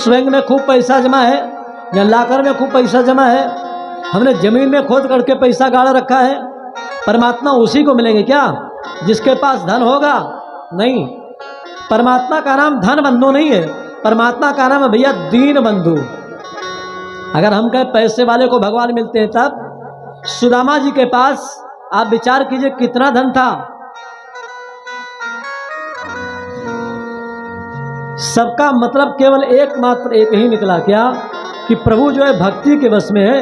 उस बैंक में खूब पैसा जमा है या लाकर में खूब पैसा जमा है, हमने जमीन में खोद करके पैसा गाड़ रखा है, परमात्मा उसी को मिलेंगे क्या जिसके पास धन होगा? नहीं, परमात्मा का नाम धन बंधु नहीं है, परमात्मा का नाम है भैया दीन बंधु। अगर हम कहें पैसे वाले को भगवान मिलते हैं, तब सुदामा जी के पास आप विचार कीजिए कितना धन था। सबका मतलब केवल एकमात्र एक ही निकला, क्या कि प्रभु जो है भक्ति के वश में है।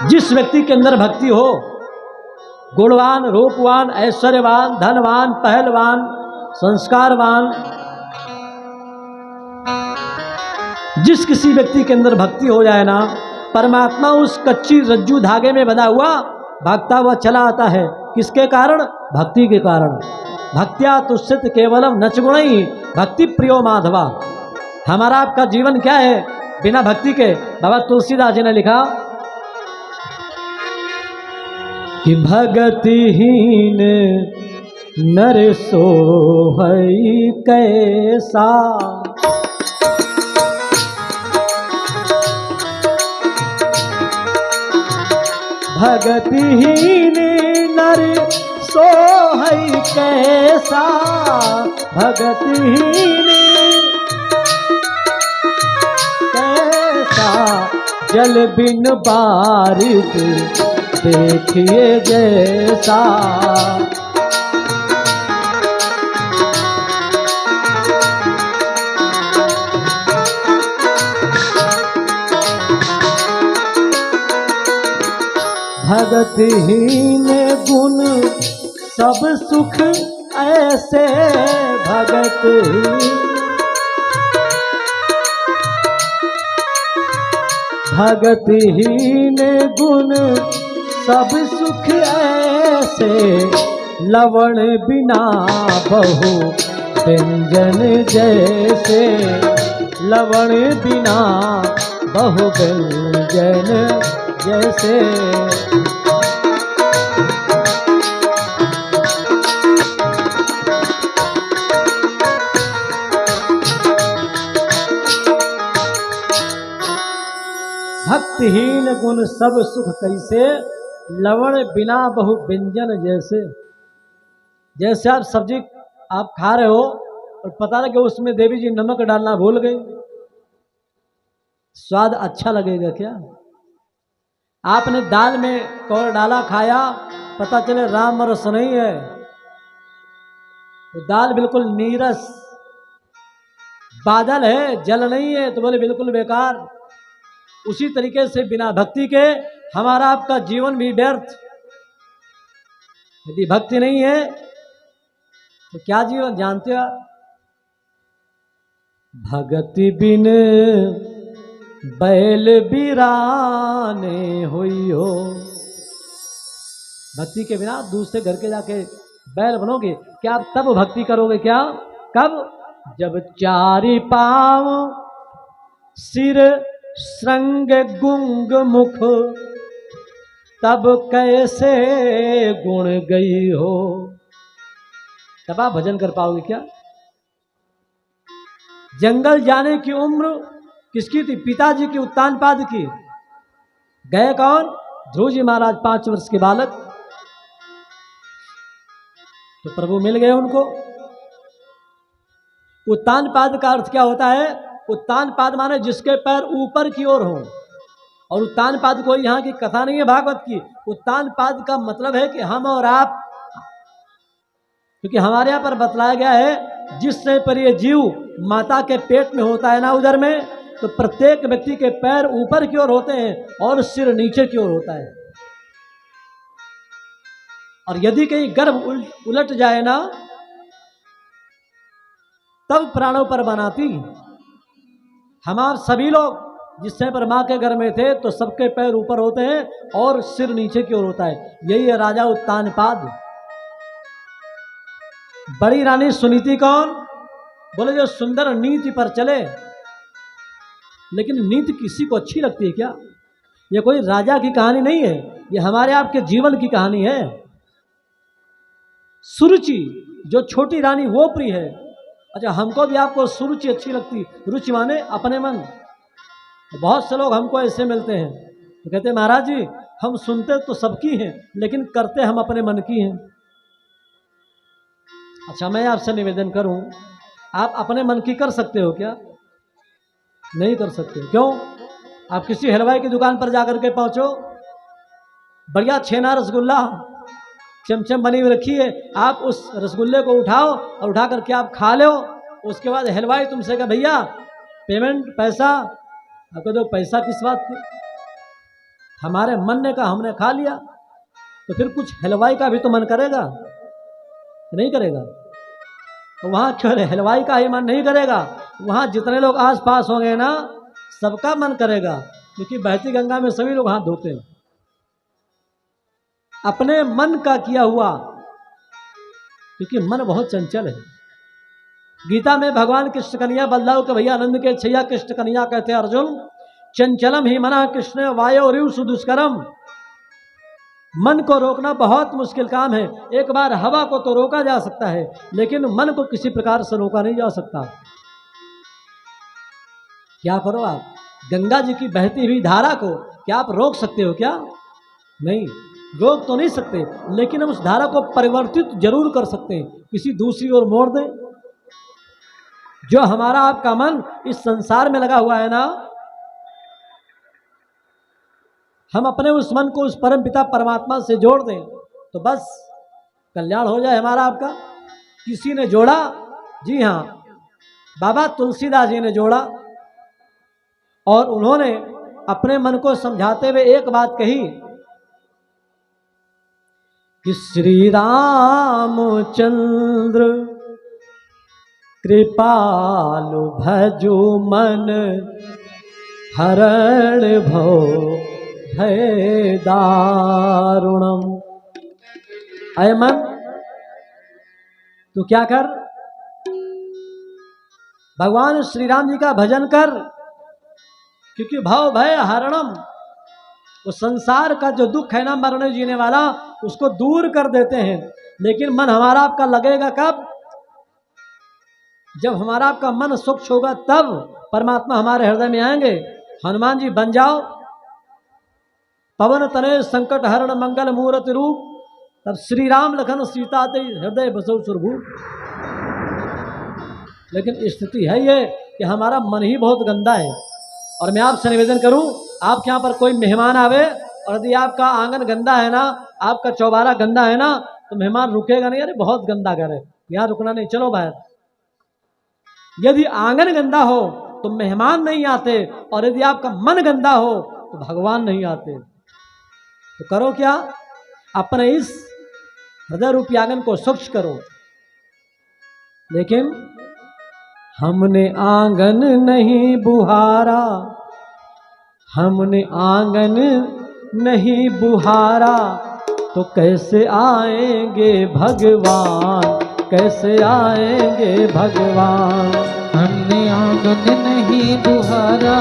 जिस व्यक्ति के अंदर भक्ति हो, गुणवान, रूपवान, ऐश्वर्यवान, धनवान, पहलवान, संस्कारवान, जिस किसी व्यक्ति के अंदर भक्ति हो जाए ना, परमात्मा उस कच्ची रज्जू धागे में बंधा हुआ भागता हुआ चला आता है। किसके कारण? भक्ति के कारण। भक्त्या तुष्यत केवलम नचगुणई भक्ति प्रियो माधवा। हमारा आपका जीवन क्या है बिना भक्ति के? बाबा तुलसीदास जी ने लिखा कि भगतिहीन नर सोहई कैसा, भगतिहीन नर सोहई कैसा, भगतिहीन कैसा, जल बिन बारिश देखिए जैसा। भगतहीन गुण सब सुख ऐसे, भगतहीन भगतहीन गुण सब सुख ऐसे, लवण बिना बहु व्यंजन जैसे, लवण बिना बहु व्यंजन जैसे। भक्तिहीन गुण सब सुख कैसे, लवण बिना बहु व्यंजन जैसे। जैसे आप सब्जी आप खा रहे हो और पता लगे उसमें देवी जी नमक डालना भूल गई, स्वाद अच्छा लगेगा क्या? आपने दाल में कौर डाला खाया, पता चले राम रस नहीं है, तो दाल बिल्कुल नीरस, बादल है जल नहीं है, तो बोले बिल्कुल बेकार। उसी तरीके से बिना भक्ति के हमारा आपका जीवन भी व्यर्थ। यदि भक्ति नहीं है तो क्या जीवन जानते हो? भगति बिन बैल बिराने हुई हो। भक्ति के बिना दूसरे घर के जाके बैल बनोगे क्या? आप तब भक्ति करोगे क्या? कब? जब चारि पांव सिर श्रृंग गुंग मुख, तब कैसे गुण गई हो। तब आप भजन कर पाओगे क्या? जंगल जाने की उम्र किसकी थी? पिताजी की, उत्तानपाद की। गए कौन? ध्रुव जी महाराज, 5 वर्ष के बालक। तो प्रभु मिल गए उनको। उत्तानपाद का अर्थ क्या होता है? उत्तानपाद माने जिसके पैर ऊपर की ओर हो। और उत्तानपाद कोई यहाँ की कथा नहीं है भागवत की। उत्तानपाद का मतलब है कि हम और आप, क्योंकि हमारे यहाँ पर बतलाया गया है जिस समय पर ये जीव माता के पेट में होता है ना, उधर में, तो प्रत्येक व्यक्ति के पैर ऊपर की ओर होते हैं और सिर नीचे की ओर होता है। और यदि कहीं गर्भ उलट जाए ना, तब प्राणों पर बनाती। हम आप सभी लोग जिस समय पर माँ के घर में थे तो सबके पैर ऊपर होते हैं और सिर नीचे की ओर होता है। यही है राजा उत्तानपाद। बड़ी रानी सुनीति कौन? बोले जो सुंदर नीति पर चले। लेकिन नीति किसी को अच्छी लगती है क्या? ये कोई राजा की कहानी नहीं है, ये हमारे आपके जीवन की कहानी है। सुरुचि जो छोटी रानी वो प्रिय है, अच्छा, हमको भी आपको सुरुचि अच्छी लगती। रुचि माने अपने मन। बहुत से लोग हमको ऐसे मिलते हैं तो कहते हैं महाराज जी हम सुनते तो सबकी हैं लेकिन करते हम अपने मन की हैं। अच्छा, मैं आपसे निवेदन करूं, आप अपने मन की कर सकते हो क्या? नहीं कर सकते। क्यों? आप किसी हलवाई की दुकान पर जाकर के पहुंचो, बढ़िया छेना रसगुल्ला चमचम बनी हुई रखी है, आप उस रसगुल्ले को उठाओ और उठा करके आप खा लो। उसके बाद हलवाई तुमसे कहे भैया पेमेंट पैसा, आपको तो पैसा किस बात की? हमारे मन ने कहा, हमने खा लिया। तो फिर कुछ हलवाई का भी तो मन करेगा, नहीं करेगा? तो वहाँ क्यों हलवाई का ही मन नहीं करेगा, वहाँ जितने लोग आस पास होंगे ना सबका मन करेगा, क्योंकि बहती गंगा में सभी लोग हाथ धोते हैं। अपने मन का किया हुआ, क्योंकि मन बहुत चंचल है। गीता में भगवान कृष्ण कन्हैया बल्लाव के भैया आनंद के छैया कृष्ण कन्हैया कहते हैं अर्जुन चंचलम ही मना कृष्ण वायो रिव सुदुष्करम। मन को रोकना बहुत मुश्किल काम है। एक बार हवा को तो रोका जा सकता है लेकिन मन को किसी प्रकार से रोका नहीं जा सकता। क्या करो आप, गंगा जी की बहती हुई धारा को क्या आप रोक सकते हो क्या? नहीं, रोक तो नहीं सकते, लेकिन हम उस धारा को परिवर्तित जरूर कर सकते हैं, किसी दूसरी ओर मोड़ दें। जो हमारा आपका मन इस संसार में लगा हुआ है ना, हम अपने उस मन को उस परम पिता परमात्मा से जोड़ दें तो बस कल्याण हो जाए हमारा आपका। किसी ने जोड़ा, जी हाँ, बाबा तुलसीदास जी ने जोड़ा और उन्होंने अपने मन को समझाते हुए एक बात कही कि श्री रामचंद्र कृपालु भजु मन हरण भो भय दारुणम। अय मन तू क्या कर, भगवान श्री राम जी का भजन कर, क्योंकि भव भय हरणम, वो संसार का जो दुख है ना मरने जीने वाला, उसको दूर कर देते हैं। लेकिन मन हमारा आपका लगेगा कब? जब हमारा आपका मन स्वच्छ होगा तब परमात्मा हमारे हृदय में आएंगे। हनुमान जी बन जाओ पवन तनय संकट हरण मंगल मूर्ति रूप, तब श्री राम लखन सीता ते हृदय बसो सुरभूप। लेकिन स्थिति है ये कि हमारा मन ही बहुत गंदा है। और मैं आपसे निवेदन करूं, आपके यहाँ पर कोई मेहमान आवे और यदि आपका आंगन गंदा है ना, आपका चौबारा गंदा है ना, तो मेहमान रुकेगा नहीं, अरे बहुत गंदा घर है, यहाँ रुकना नहीं, चलो बाहर। यदि आंगन गंदा हो तो मेहमान नहीं आते, और यदि आपका मन गंदा हो तो भगवान नहीं आते। तो करो क्या? अपने इस हृदय रूपी आंगन को स्वच्छ करो। लेकिन हमने आंगन नहीं बुहारा, हमने आंगन नहीं बुहारा, तो कैसे आएंगे भगवान, कैसे आएंगे भगवान। हमने आंगन नहीं बुहारा,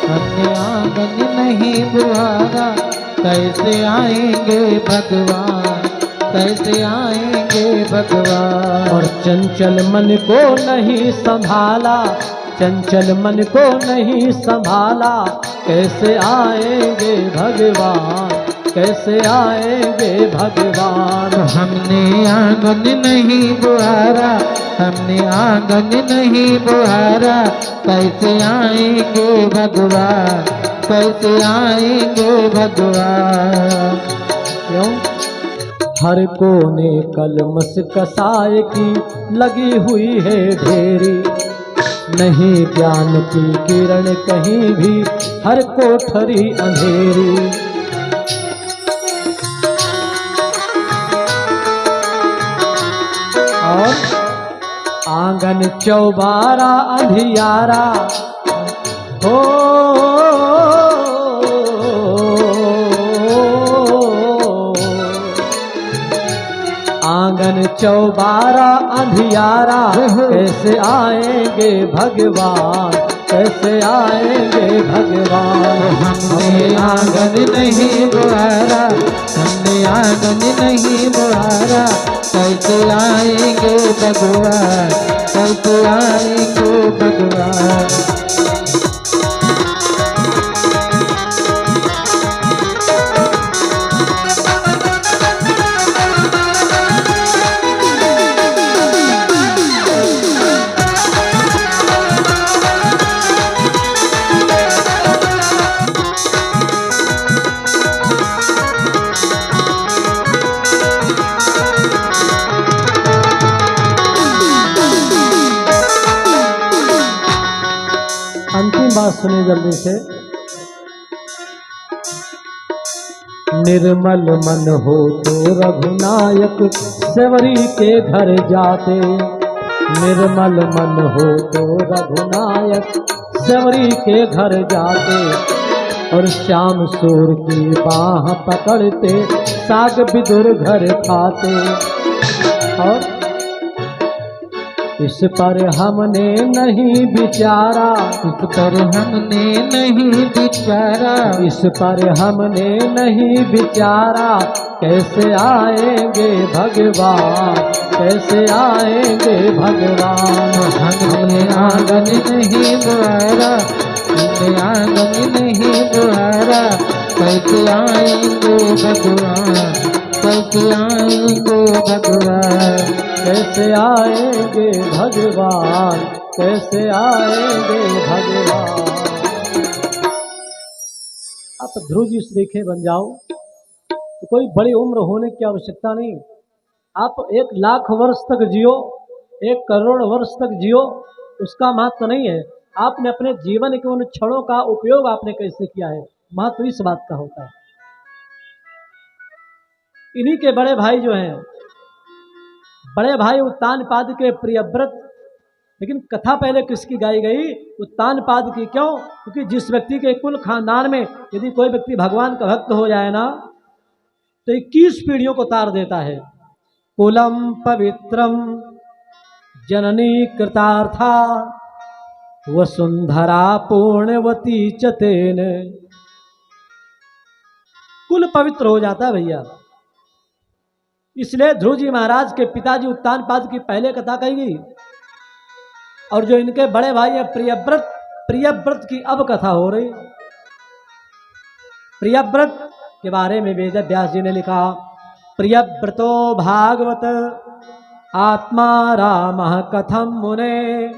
हमने आंगन नहीं बुहारा, कैसे आएंगे भगवान, कैसे आएंगे भगवान। और चंचल मन को नहीं संभाला, चंचल मन को नहीं संभाला, कैसे आएंगे भगवान, कैसे आएंगे भगवान। हमने आंगन नहीं बुहारा, हमने आंगन नहीं बुहारा, कैसे आएंगे भगवान, कैसे आएंगे भगवान। क्यों? हर कोने कलमस कसाय की लगी हुई है ढेरी, नहीं ज्ञान की किरण कहीं भी, हर कोठरी अंधेरी। और आंगन चौबारा अंधियारा हो, आंगन चौबारा अंधियारा, कैसे आएंगे भगवान, कैसे आएंगे भगवान। हमने आंगन नहीं बुहारा, हमने आंगन नहीं बुहारा, कैसे आएंगे भगवान, कैसे आएंगे भगवान। अंतिम बात सुनिए जल्दी से। निर्मल मन हो तो रघुनायक सेवरी के घर जाते, निर्मल मन हो तो रघुनायक सेवरी के घर जाते, और श्याम सूर की बाह पकड़ते साग विदुर घर खाते। और इस पर हमने नहीं विचारा, इस पर हमने नहीं विचारा, इस पर हमने नहीं विचारा, कैसे आएंगे भगवान, कैसे आएंगे भगवान। हमने आंगन नहीं बुहारा, हमने आंगन नहीं बुहारा, कैसे आएंगे भगवान, कैसे आएंगे भगवान। कैसे आएंगे भगवान, कैसे आएंगे भगवान। आप ध्रुव जी से देखे बन जाओ तो कोई बड़ी उम्र होने की आवश्यकता नहीं। आप 1,00,000 वर्ष तक जियो, 1 करोड़ वर्ष तक जियो, उसका महत्व नहीं है। आपने अपने जीवन के उन क्षणों का उपयोग आपने कैसे किया है, महत्व इस बात का होता है। इन्हीं के बड़े भाई जो हैं, बड़े भाई उत्तानपाद के प्रियव्रत, लेकिन कथा पहले किसकी गाई गई? उत्तानपाद की। क्यों? क्योंकि जिस व्यक्ति के कुल खानदान में यदि कोई व्यक्ति भगवान का भक्त हो जाए ना, तो 21 पीढ़ियों को तार देता है। कुलम पवित्रम जननी कृतार्था वसुंधरा पूर्णवती चतेन। कुल पवित्र हो जाता है भैया। इसलिए ध्रुव जी महाराज के पिताजी उत्तानपाद की पहले कथा कही गई, और जो इनके बड़े भाई है प्रियव्रत, प्रियव्रत की अब कथा हो रही। प्रियव्रत के बारे में वेद व्यास जी ने लिखा, प्रियव्रतो भागवत आत्मा राम कथम मुने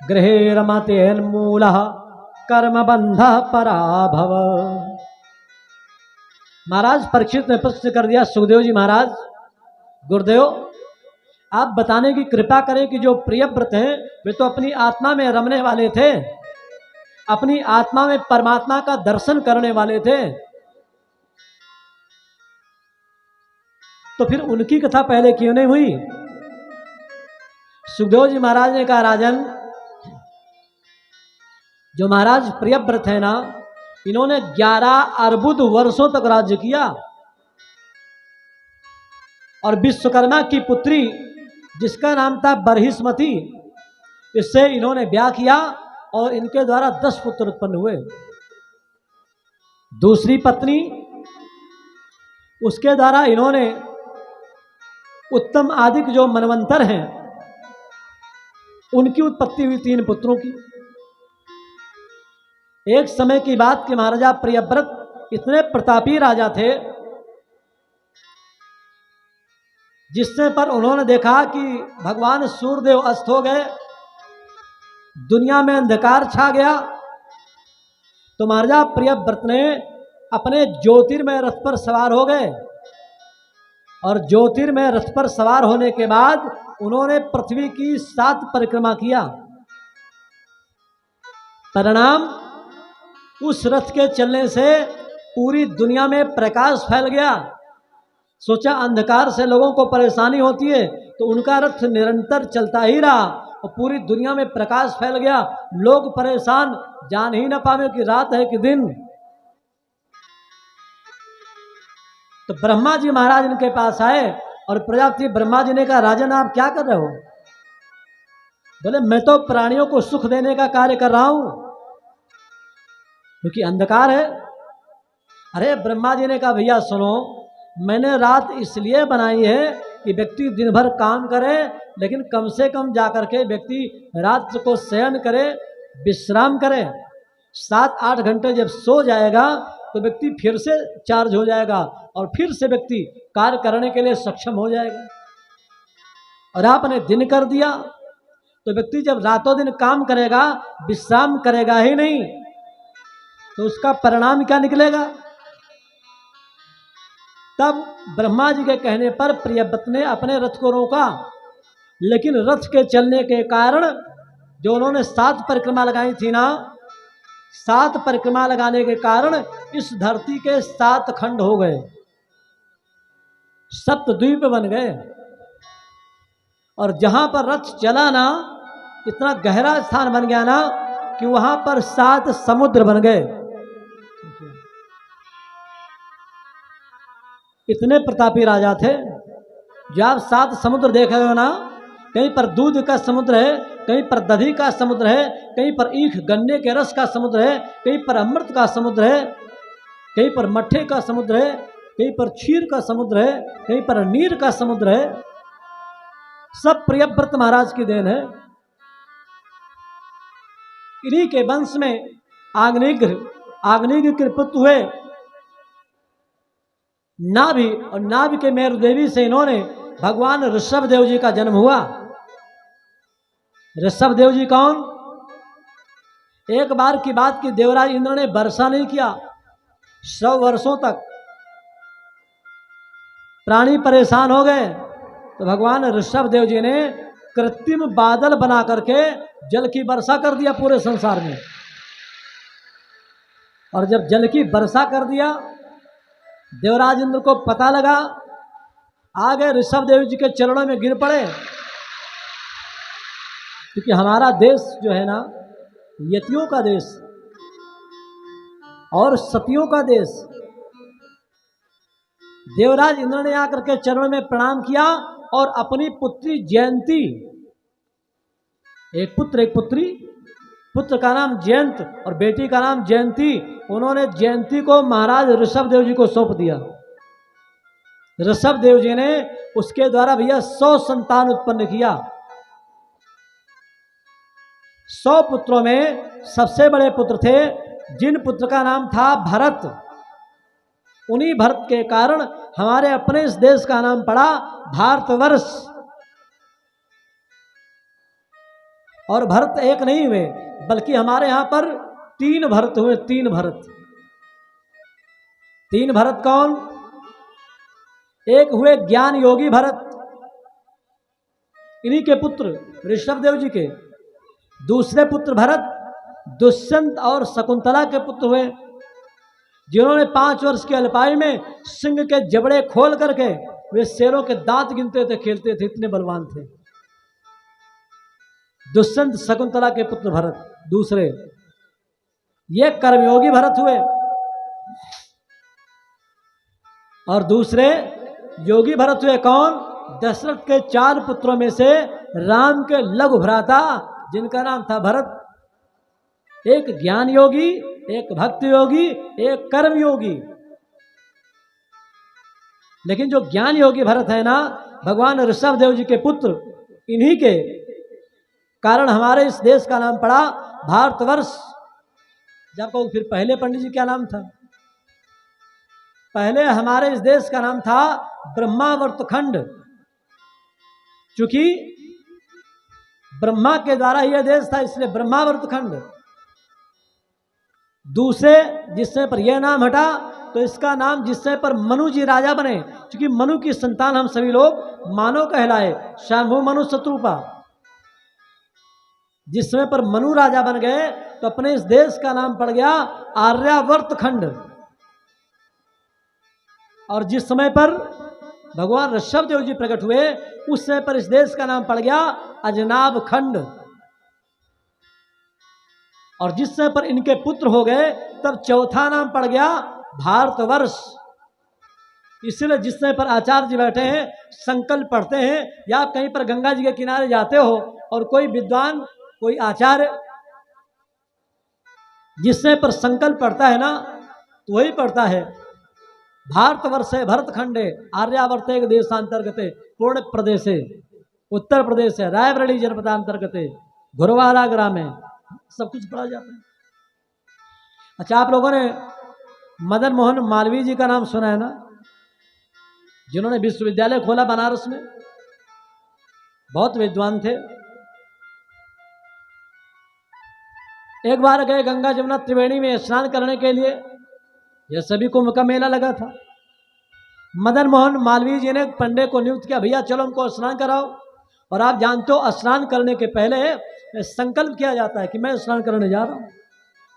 गृहे रमतेन्मूल कर्म बंध पराभव। महाराज परीक्षित ने प्रश्न कर दिया, सुखदेव जी महाराज, गुरुदेव आप बताने की कृपा करें कि जो प्रियव्रत हैं वे तो अपनी आत्मा में रमने वाले थे, अपनी आत्मा में परमात्मा का दर्शन करने वाले थे, तो फिर उनकी कथा पहले क्यों नहीं हुई? सुखदेव जी महाराज ने कहा, राजन, जो महाराज प्रियव्रत है ना, इन्होंने 11 अर्बुद वर्षों तक राज्य किया, और विश्वकर्मा की पुत्री जिसका नाम था बरहिस्मती, इससे इन्होंने ब्याह किया और इनके द्वारा 10 पुत्र उत्पन्न हुए। दूसरी पत्नी, उसके द्वारा इन्होंने उत्तम आदिक जो मनवंतर हैं उनकी उत्पत्ति हुई 3 पुत्रों की। एक समय की बात कि महाराजा प्रियव्रत इतने प्रतापी राजा थे, जिससे पर उन्होंने देखा कि भगवान सूर्यदेव अस्त हो गए, दुनिया में अंधकार छा गया, तो महाराजा प्रियव्रत ने अपने ज्योतिर्मय रथ पर सवार हो गए, और ज्योतिर्मय रथ पर सवार होने के बाद उन्होंने पृथ्वी की 7 परिक्रमा किया। परिणाम, उस रथ के चलने से पूरी दुनिया में प्रकाश फैल गया। सोचा अंधकार से लोगों को परेशानी होती है, तो उनका रथ निरंतर चलता ही रहा और पूरी दुनिया में प्रकाश फैल गया। लोग परेशान, जान ही ना पावे कि रात है कि दिन। तो ब्रह्मा जी महाराज इनके पास आए और प्रजापति ब्रह्मा जी ने कहा, राजन आप क्या कर रहे हो? बोले मैं तो प्राणियों को सुख देने का कार्य कर रहा हूं। क्योंकि अंधकार है। अरे ब्रह्मा जी ने कहा भैया सुनो, मैंने रात इसलिए बनाई है कि व्यक्ति दिन भर काम करे, लेकिन कम से कम जाकर के व्यक्ति रात को शयन करे, विश्राम करे। 7-8 घंटे जब सो जाएगा तो व्यक्ति फिर से चार्ज हो जाएगा और फिर से व्यक्ति कार्य करने के लिए सक्षम हो जाएगा। और आपने दिन कर दिया तो व्यक्ति जब रातों दिन काम करेगा, विश्राम करेगा ही नहीं, तो उसका परिणाम क्या निकलेगा। तब ब्रह्मा जी के कहने पर प्रियव्रत ने अपने रथ को रोका, लेकिन रथ के चलने के कारण जो उन्होंने 7 परिक्रमा लगाई थी ना, 7 परिक्रमा लगाने के कारण इस धरती के 7 खंड हो गए, सप्तद्वीप बन गए। और जहां पर रथ चला ना, इतना गहरा स्थान बन गया ना कि वहां पर 7 समुद्र बन गए। इतने प्रतापी राजा थे। जो आप 7 समुद्र देख रहे हो ना, कहीं पर दूध का समुद्र है, कहीं पर दही का समुद्र है, कहीं पर ईख गन्ने के रस का समुद्र है, कहीं पर अमृत का समुद्र है, कहीं पर मट्ठे का समुद्र है, कहीं पर क्षीर का समुद्र है, कहीं पर नीर का समुद्र है। सब प्रियव्रत महाराज की देन है। इन्हीं के वंश में आग्नेय के पुत्र हुए नाभि, और नाभि के मेरु देवी से इन्होंने भगवान ऋषभ देव जी का जन्म हुआ। ऋषभ देव जी कौन? एक बार की बात की देवराज इंद्र ने वर्षा नहीं किया, 100 वर्षों तक प्राणी परेशान हो गए, तो भगवान ऋषभ देव जी ने कृत्रिम बादल बना करके जल की वर्षा कर दिया पूरे संसार में। और जब जल की वर्षा कर दिया, देवराज इंद्र को पता लगा, आ गए ऋषभ देव जी के चरणों में गिर पड़े। क्योंकि हमारा देश जो है ना, यतियों का देश और सतियों का देश। देवराज इंद्र ने आकर के चरणों में प्रणाम किया और अपनी पुत्री जयंती, एक पुत्र एक पुत्री, पुत्र का नाम जयंत और बेटी का नाम जयंती, उन्होंने जयंती को महाराज ऋषभ देव जी को सौंप दिया। ऋषभ देव जी ने उसके द्वारा भैया 100 संतान उत्पन्न किया। 100 पुत्रों में सबसे बड़े पुत्र थे जिन पुत्र का नाम था भरत। उन्हीं भरत के कारण हमारे अपने इस देश का नाम पड़ा भारतवर्ष। और भरत एक नहीं हुए, बल्कि हमारे यहां पर 3 भरत हुए। 3 भरत। 3 भरत कौन? एक हुए ज्ञान योगी भरत, इन्हीं के पुत्र ऋषभ देव जी के। दूसरे पुत्र भरत दुष्यंत और शकुंतला के पुत्र हुए, जिन्होंने 5 वर्ष की अल्पायु में सिंह के जबड़े खोल करके वे शेरों के दांत गिनते थे, खेलते थे, इतने बलवान थे। दुष्यंत शकुंतला के पुत्र भरत दूसरे। ये कर्मयोगी भरत हुए और दूसरे योगी भरत हुए। कौन? दशरथ के 4 पुत्रों में से राम के लघु भ्राता, जिनका नाम था भरत। एक ज्ञान योगी, एक भक्ति योगी, एक कर्म योगी। लेकिन जो ज्ञान योगी भरत है ना, भगवान ऋषभ देव जी के पुत्र, इन्हीं के कारण हमारे इस देश का नाम पड़ा भारतवर्ष। जब कहो फिर पहले पंडित जी क्या नाम था? पहले हमारे इस देश का नाम था ब्रह्मावर्त खंड, क्योंकि ब्रह्मा के द्वारा यह देश था, इसलिए ब्रह्मावर्त खंड। दूसरे जिससे पर यह नाम हटा तो इसका नाम जिससे पर मनु जी राजा बने, क्योंकि मनु की संतान हम सभी लोग मानव कहलाए, शंभु मनु शत्रुपा। जिस समय पर मनु राजा बन गए तो अपने इस देश का नाम पड़ गया आर्यावर्त खंड। और जिस समय पर भगवान ऋषभ देव जी प्रकट हुए, उस समय पर इस देश का नाम पड़ गया अजनाब खंड। और जिस समय पर इनके पुत्र हो गए, तब चौथा नाम पड़ गया भारतवर्ष। इसलिए जिस समय पर आचार्य जी बैठे हैं, संकल्प पढ़ते हैं, या आप कहीं पर गंगा जी के किनारे जाते हो और कोई विद्वान, कोई आचार्य जिससे पर संकल्प पड़ता है ना, तो वही पड़ता है भारतवर्षे भरतखंडे आर्यावर्ते देशांतर्गते पूर्ण प्रदेशे उत्तर प्रदेश है रायबरेली जनपदांतर्गते घुरवारा ग्राम है, सब कुछ पढ़ा जाता है। अच्छा, आप लोगों ने मदन मोहन मालवीय जी का नाम सुना है ना, जिन्होंने विश्वविद्यालय खोला बनारस में, बहुत विद्वान थे। एक बार गए गंगा जमुना त्रिवेणी में स्नान करने के लिए, यह सभी कुंभ का मेला लगा था। मदन मोहन मालवीय जी ने पंडे को नियुक्त किया, भैया चलो हमको स्नान कराओ। और आप जानते हो स्नान करने के पहले संकल्प किया जाता है कि मैं स्नान करने जा रहा हूँ।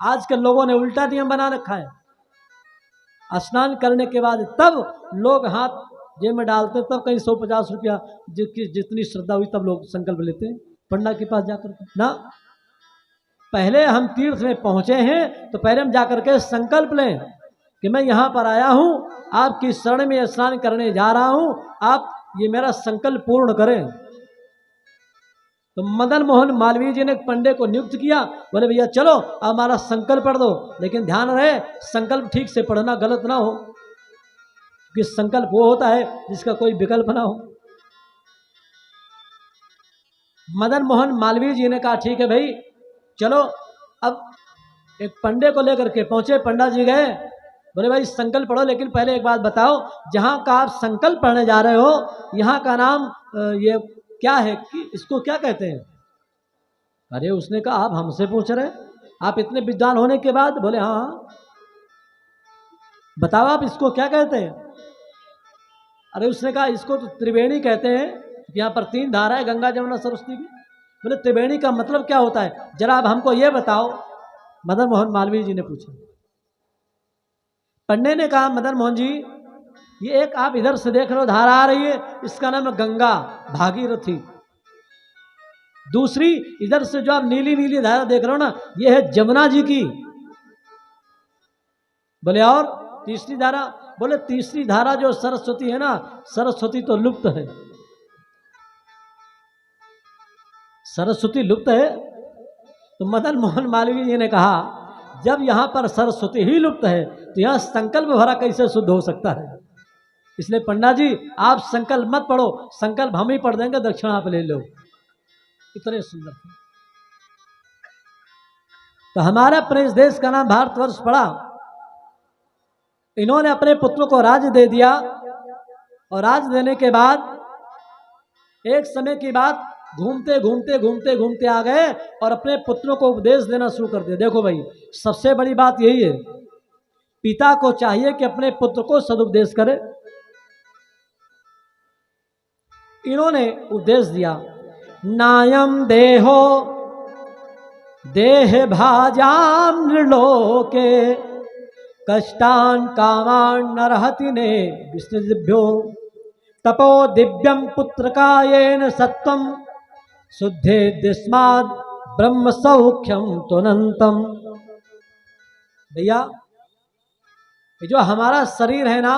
आजकल लोगों ने उल्टा नियम बना रखा है, स्नान करने के बाद तब लोग हाथ जेब में डालते, तब कहीं 150 रुपया जितनी श्रद्धा हुई तब लोग संकल्प लेते हैं पंडा के पास जाकर ना। पहले हम तीर्थ में पहुंचे हैं तो पहले हम जाकर के संकल्प लें कि मैं यहाँ पर आया हूँ, आपकी शरण में स्नान करने जा रहा हूँ, आप ये मेरा संकल्प पूर्ण करें। तो मदन मोहन मालवीय जी ने पंडे को नियुक्त किया, बोले भैया चलो हमारा संकल्प पढ़ दो, लेकिन ध्यान रहे संकल्प ठीक से पढ़ना, गलत ना हो, कि संकल्प वो होता है जिसका कोई विकल्प ना हो। मदन मोहन मालवीय जी ने कहा ठीक है भाई चलो। अब एक पंडे को लेकर के पहुंचे, पंडा जी गए, बोले भाई संकल्प पढ़ो, लेकिन पहले एक बात बताओ, जहां का आप संकल्प पढ़ने जा रहे हो यहाँ का नाम ये क्या है, कि इसको क्या कहते हैं? अरे उसने कहा आप हमसे पूछ रहे, आप इतने विद्वान होने के बाद? बोले हाँ बताओ आप इसको क्या कहते हैं? अरे उसने कहा इसको तो त्रिवेणी कहते हैं, यहाँ पर 3 धारा है, गंगा जमुना सरस्वती की। बोले त्रिवेणी का मतलब क्या होता है, जरा आप हमको ये बताओ। मदन मोहन मालवीय जी ने पूछा। पंडे ने कहा मदन मोहन जी, ये एक आप इधर से देख रहे हो धारा आ रही है, इसका नाम है गंगा भागीरथी। दूसरी इधर से जो आप नीली नीली धारा देख रहे हो ना, ये है जमुना जी की। बोले और तीसरी धारा? बोले तीसरी धारा जो सरस्वती है ना, सरस्वती तो लुप्त है, सरस्वती लुप्त है। तो मदन मोहन मालवीय जी ने कहा जब यहाँ पर सरस्वती ही लुप्त है तो यहाँ संकल्प भरा कैसे शुद्ध हो सकता है? इसलिए पंडा जी आप संकल्प मत पढ़ो, संकल्प हम ही पढ़ देंगे, दक्षिणा आप ले लो। इतने सुंदर। तो हमारा अपने इस देश का नाम भारतवर्ष पड़ा, इन्होंने अपने पुत्र को राज्य दे दिया, और राज्य देने के बाद एक समय की बात, घूमते घूमते घूमते घूमते आ गए और अपने पुत्रों को उपदेश देना शुरू कर दिया। देखो भाई सबसे बड़ी बात यही है, पिता को चाहिए कि अपने पुत्र को सदुपदेश करे। इन्होंने उपदेश दिया, नायम देहो देह भाजाम नृलोके कष्टान कामान नरहति ने विष्णुभ्यो तपो दिव्यम पुत्र कायेन सत्वम शुद्धे दिस्माद ब्रह्म सौख्यम तुनंतम। भैया ये जो हमारा शरीर है ना,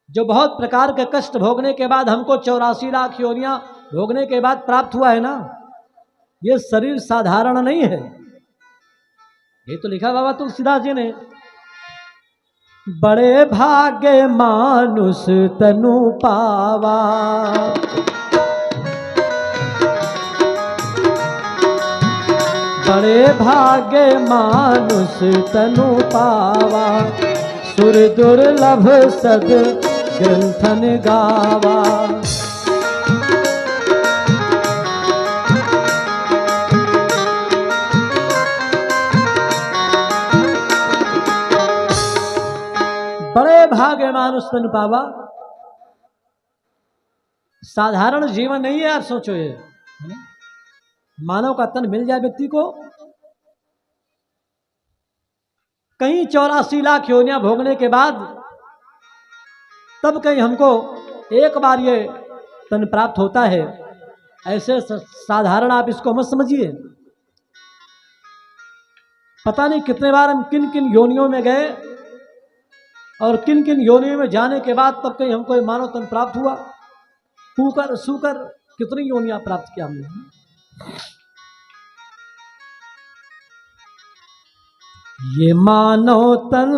जो बहुत प्रकार के कष्ट भोगने के बाद हमको 84 लाख योनियां भोगने के बाद प्राप्त हुआ है ना, ये शरीर साधारण नहीं है। ये तो लिखा बाबा तुलसीदास जी ने, बड़े भाग्य मानुष तनु पावा, बड़े भाग्य मानुष तनु पावा, सुर दुर्लभ सद ग्रंथन गावा। बड़े भाग्य मानुष तनु पावा, साधारण जीवन नहीं है। आप सोचो ये मानव का तन मिल जाए व्यक्ति को, कहीं 84 लाख योनियां भोगने के बाद तब कहीं हमको एक बार ये तन प्राप्त होता है, ऐसे साधारण आप इसको मत समझिए। पता नहीं कितने बार हम किन किन योनियों में गए और किन किन योनियों में जाने के बाद तब कहीं हमको मानव तन प्राप्त हुआ। सूकर सूकर कितनी योनियां प्राप्त किया हमने। ये मानव तन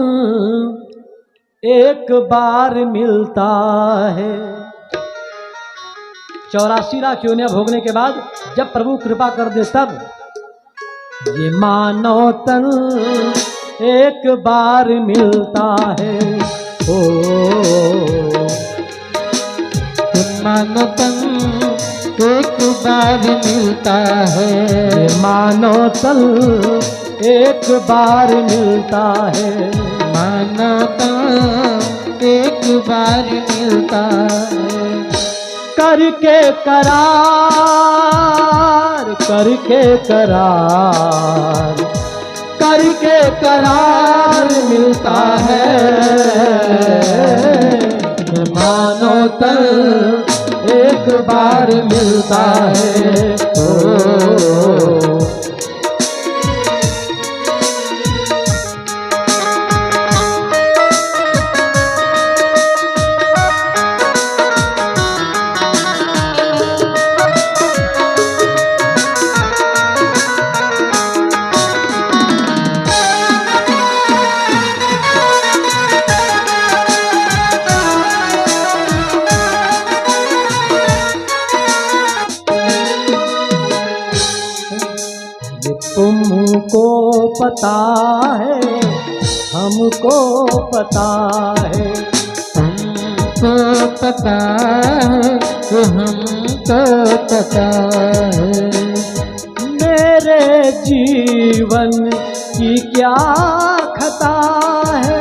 एक बार मिलता है। 84 लाख योनियां भोगने के बाद जब प्रभु कृपा कर दे तब ये मानव तन एक बार मिलता है। ओ मानो तन एक बार मिलता है। ये मानव तन एक बार मिलता है। मानो तन एक बार मिलता है। करके करार, करके करार, करके करार मिलता है। मानो तन एक बार मिलता है। ओ तुमको पता है, हमको पता है। हमको पता है कि हमको पता है। मेरे जीवन की क्या खता है।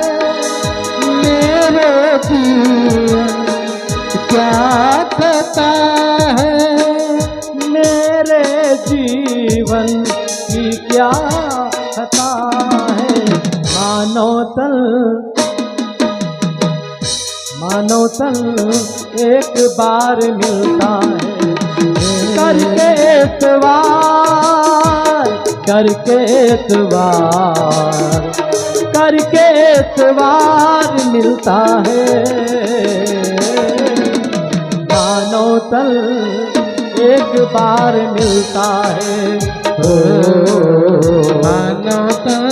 मेरे जीवन क्या खता है। मेरे जीवन की क्या खता है। मानव तन एक बार मिलता है। करके एतवार, करके एतवार, करके एतवार मिलता है। मानव तन एक बार मिलता है। मानो तन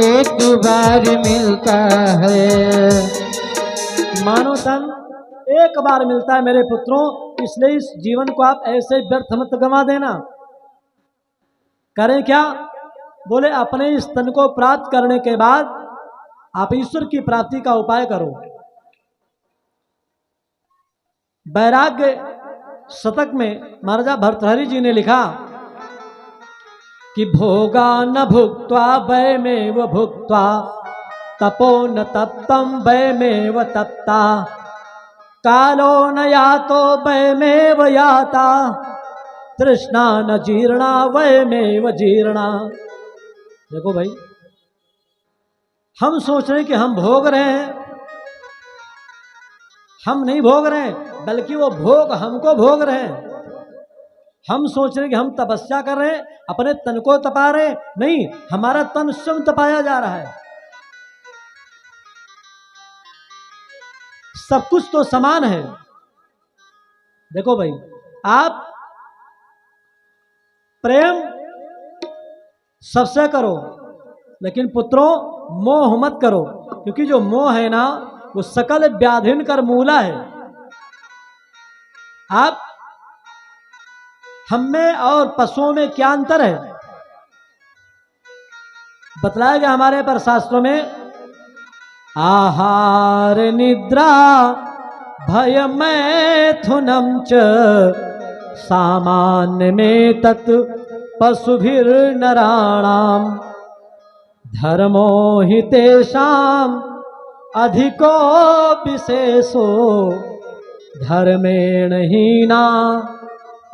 एक बार मिलता है। मानव तन एक बार मिलता है मेरे पुत्रों, इसलिए इस जीवन को आप ऐसे व्यर्थ मत गंवा देना। करें क्या? बोले अपने इस तन को प्राप्त करने के बाद आप ईश्वर की प्राप्ति का उपाय करो। वैराग्य शतक में महाराजा भर्तृहरि जी ने लिखा कि भोगा न भुक्त्वा वयमेव भुक्त्वा तपो न तप्तं वयमेव तप्ता कालो न यातो वयमेव याता तृष्णा न जीर्णा वयमेव जीर्णा। देखो भाई, हम सोच रहे हैं कि हम भोग रहे हैं, हम नहीं भोग रहे हैं, बल्कि वो भोग हमको भोग रहे हैं। हम सोच रहे हैं कि हम तपस्या कर रहे हैं, अपने तन को तपा रहे हैं, नहीं, हमारा तन स्वयं तपाया जा रहा है। सब कुछ तो समान है। देखो भाई, आप प्रेम सबसे करो, लेकिन पुत्रों मोह मत करो, क्योंकि जो मोह है ना वो सकल व्याधिन कर मूला है। आप हम में और पशुओं में क्या अंतर है बतलाया गया हमारे पर शास्त्रों में। आहार निद्रा भय मैथुनम च सामान्य में तत् पशुभिर्नराणाम धर्मो हि तेषाम अधिको विशेषो धर्मेण हीना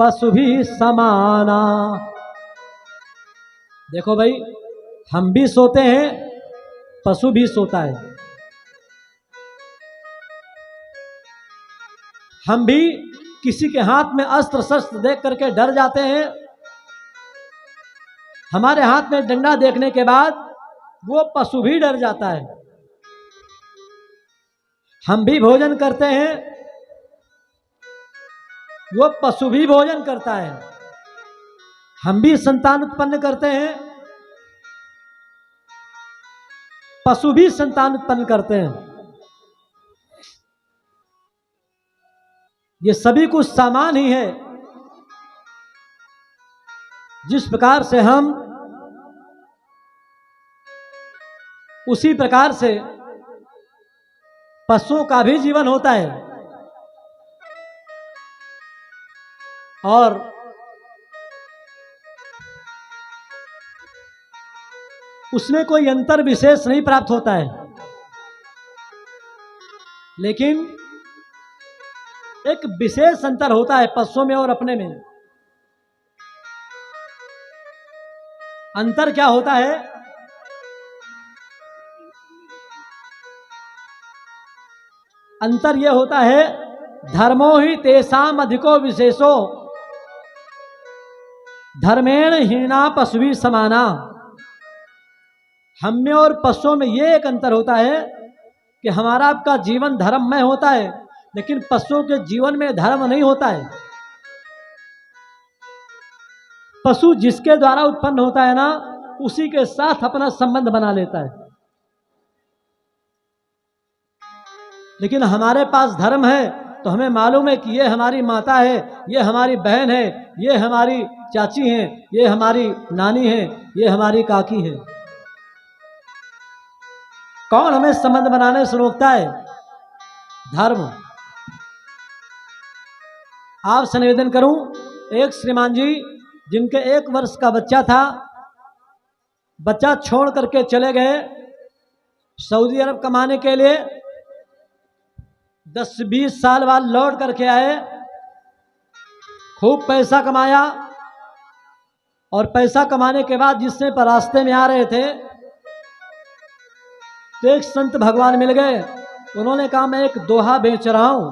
पशु भी समाना। देखो भाई, हम भी सोते हैं, पशु भी सोता है। हम भी किसी के हाथ में अस्त्र शस्त्र देख करके डर जाते हैं। हमारे हाथ में डंडा देखने के बाद वो पशु भी डर जाता है। हम भी भोजन करते हैं, वो पशु भी भोजन करता है। हम भी संतान उत्पन्न करते हैं, पशु भी संतान उत्पन्न करते हैं। ये सभी कुछ सामान ही है। जिस प्रकार से हम, उसी प्रकार से पशुओं का भी जीवन होता है। और उसमें कोई अंतर विशेष नहीं प्राप्त होता है, लेकिन एक विशेष अंतर होता है पशुओं में और अपने में। अंतर क्या होता है? अंतर यह होता है, धर्मो ही तेषाम अधिको विशेषो धर्मेण हीना पशुवी समाना। हम में और पशुओं में यह एक अंतर होता है कि हमारा आपका जीवन धर्ममय होता है, लेकिन पशुओं के जीवन में धर्म नहीं होता है। पशु जिसके द्वारा उत्पन्न होता है ना, उसी के साथ अपना संबंध बना लेता है। लेकिन हमारे पास धर्म है तो हमें मालूम है कि ये हमारी माता है, ये हमारी बहन है, ये हमारी चाची है, ये हमारी नानी है, ये हमारी काकी है। कौन हमें संबंध बनाने से रोकता है? धर्म। आपसे निवेदन करूं, एक श्रीमान जी जिनके 1 वर्ष का बच्चा था, बच्चा छोड़ करके चले गए सऊदी अरब कमाने के लिए। 10-20 साल बाद लौट करके आए, खूब पैसा कमाया, और पैसा कमाने के बाद जिससे पर रास्ते में आ रहे थे तो एक संत भगवान मिल गए। उन्होंने कहा मैं एक दोहा बेच रहा हूं,